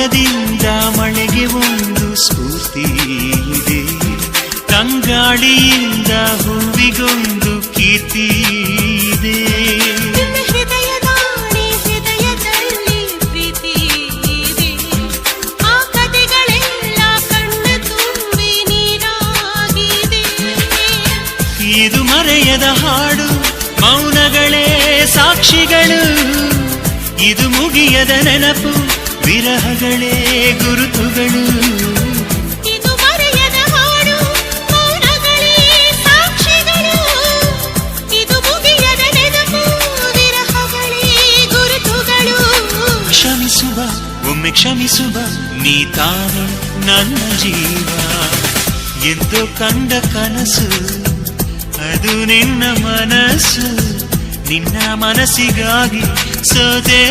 ಮೋಡದಿಂದ ಮಳೆಗೆ ಒಂದು ಸ್ಫೂರ್ತಿ ಇದೆ, ತಂಗಾಳಿಯಿಂದ ಹೂವಿಗೊಂದು ಕೀರ್ತಿ ಇದೆ. ಹೃದಯದಲ್ಲಿ ಪ್ರೀತಿ ಇದೆ, ಆ ಕಥೆಗಳೆಲ್ಲ ಕಣ್ಣ ತುಂಬಿ ನೀರಾಗಿದೆ. ಇದು ಮರೆಯದ ಹಾಡು, ಮೌನಗಳೇ ಸಾಕ್ಷಿಗಳು. ಇದು ಮುಗಿಯದ ನೆನಪು, ವಿರಹಗಳೇ ಗುರುತುಗಳು. ಇದು ಮರೆಯದ ಹಾಡು, ಮೌನಗಳೇ ಸಾಕ್ಷಿಗಳು. ಇದು ಮುಗಿಯದ ನೆನಪು, ವಿರಹಗಳೇ ಗುರುತುಗಳು. ಕ್ಷಮಿಸುವ, ಒಮ್ಮೆ ಕ್ಷಮಿಸುವ, ನೀ ತಾನೆ ನನ್ನ ಜೀವ. ಎಂದು ಕಂಡ ಕನಸು ಅದು ನಿನ್ನ ಮನಸ್ಸು, ನಿನ್ನ ಮನಸ್ಸಿಗಾಗಿ ಸೋತೆ.